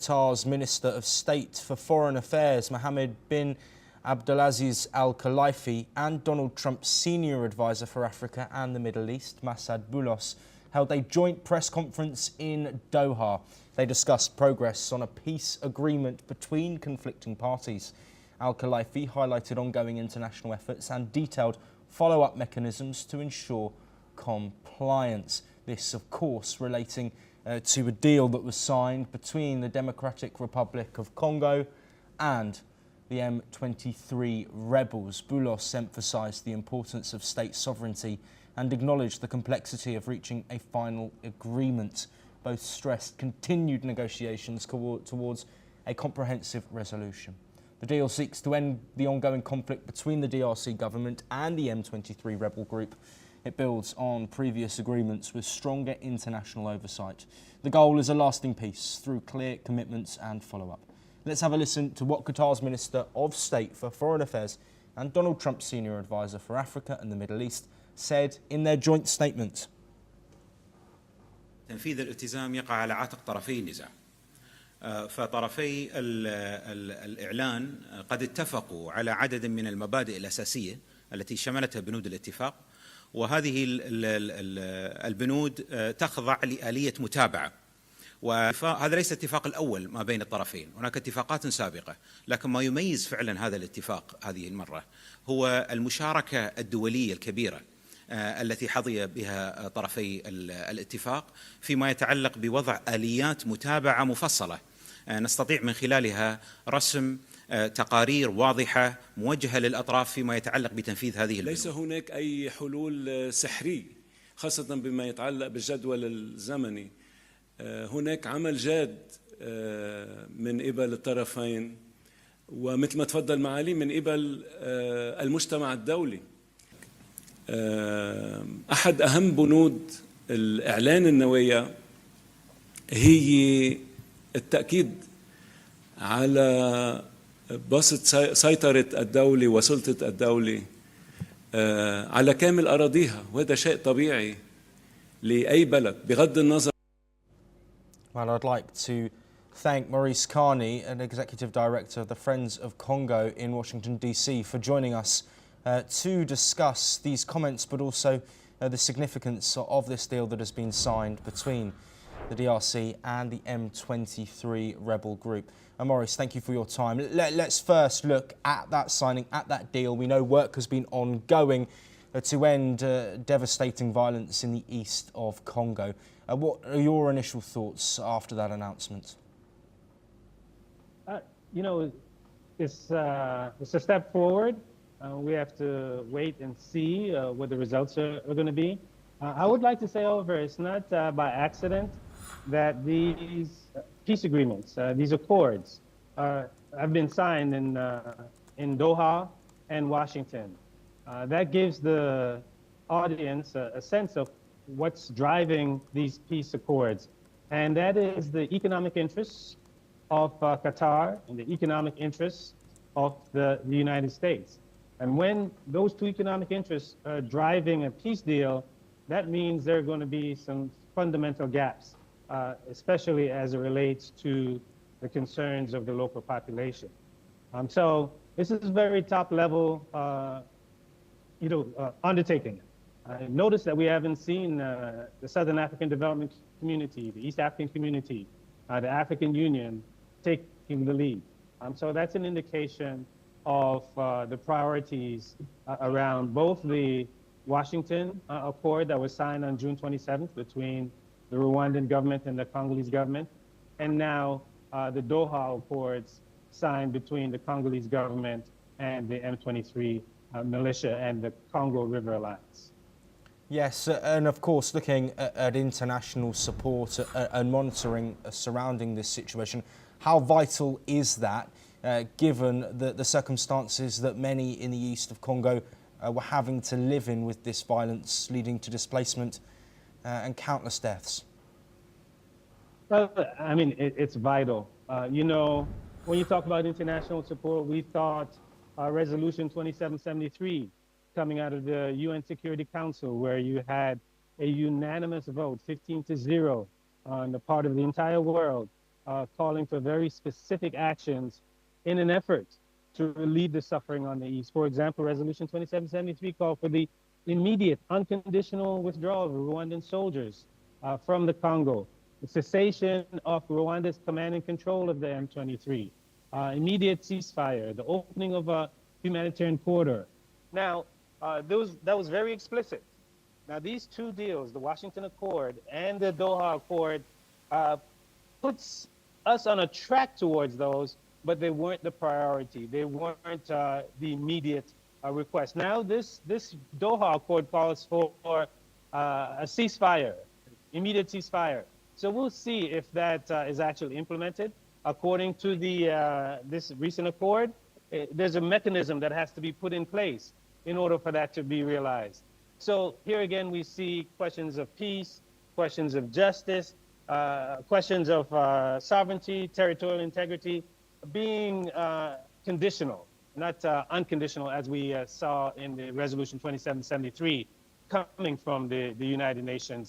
Qatar's Minister of State for Foreign Affairs, Mohammed bin Abdulaziz Al-Khulaifi, and Donald Trump's senior advisor for Africa and the Middle East, Massad Boulos, held a joint press conference in Doha. They discussed progress on a peace agreement between conflicting parties. Al-Khulaifi highlighted ongoing international efforts and detailed follow-up mechanisms to ensure compliance. This, of course, relating to a deal that was signed between the Democratic Republic of Congo and the M23 rebels. Boulos emphasised the importance of state sovereignty and acknowledged the complexity of reaching a final agreement. Both stressed continued negotiations towards a comprehensive resolution. The deal seeks to end the ongoing conflict between the DRC government and the M23 rebel group. It builds on previous agreements with stronger international oversight. The goal is a lasting peace through clear commitments and follow-up. Let's have a listen to what Qatar's Minister of State for Foreign Affairs and Donald Trump's senior advisor for Africa and the Middle East said in their joint statement. تنفيذ الالتزام يقع على عاتق طرفي النزاع. فطرفي الإعلان قد اتفقوا على عدد من المبادئ الأساسية التي شملتها بنود الاتفاق، وهذه البنود تخضع لآلية متابعة. وهذا ليس الاتفاق الأول ما بين الطرفين، هناك اتفاقات سابقة، لكن ما يميز فعلا هذا الاتفاق هذه المرة هو المشاركة الدولية الكبيرة التي حظي بها طرفي الاتفاق فيما يتعلق بوضع آليات متابعة مفصلة نستطيع من خلالها رسم تقارير واضحة موجهة للأطراف فيما يتعلق بتنفيذ هذه البنود. ليس هناك أي حلول سحرية خاصة بما يتعلق بالجدول الزمني. هناك عمل جاد من قبل الطرفين، ومثل ما تفضل معالي من قبل المجتمع الدولي. أحد أهم بنود الإعلان النوايا هي التأكيد على بسط سيطرة الدولة وسلطة الدولة على كامل أراضيها، وهذا شيء طبيعي لأي بلد بغض النظر. Well, I'd like to thank Maurice Carney, an Executive Director of the Friends of Congo in Washington, D.C., for joining us to discuss these comments, but also the significance of this deal that has been signed between the DRC and the M23 rebel group. Maurice, thank you for your time. Let's first look at that signing, at that deal. We know work has been ongoing to end devastating violence in the east of Congo. What are your initial thoughts after that announcement? You know, it's a step forward. We have to wait and see what the results are going to be. I would like to say, however, it's not by accident that these peace agreements, these accords, have been signed in Doha and Washington. That gives the audience a sense of what's driving these peace accords, and that is the economic interests of Qatar and the economic interests of the United States. And when those two economic interests are driving a peace deal, that means there are going to be some fundamental gaps, especially as it relates to the concerns of the local population. So this is a very top-level, undertaking. Notice that we haven't seen the Southern African Development Community, the East African Community, the African Union taking the lead. So that's an indication of the priorities around both the Washington Accord that was signed on June 27th between the Rwandan government and the Congolese government, and now the Doha Accords signed between the Congolese government and the M23 militia and the Congo River Alliance. Yes, and of course looking at international support and monitoring surrounding this situation, how vital is that given the circumstances that many in the east of Congo were having to live in with this violence leading to displacement and countless deaths? Well, I mean, it's vital. You know, when you talk about international support, we thought Resolution 2773 coming out of the UN Security Council, where you had a unanimous vote, 15-0, on the part of the entire world, calling for very specific actions in an effort to relieve the suffering on the East. For example, Resolution 2773 called for the immediate, unconditional withdrawal of Rwandan soldiers from the Congo, the cessation of Rwanda's command and control of the M23, immediate ceasefire, the opening of a humanitarian corridor. Now, that was very explicit. Now, these two deals, the Washington Accord and the Doha Accord, puts us on a track towards those, but they weren't the priority. They weren't the immediate request. Now, this Doha Accord calls for a ceasefire, immediate ceasefire. So we'll see if that is actually implemented. According to this recent accord, there's a mechanism that has to be put in place in order for that to be realized. So here again, we see questions of peace, questions of justice, questions of sovereignty, territorial integrity being conditional, not unconditional, as we saw in the Resolution 2773 coming from the United Nations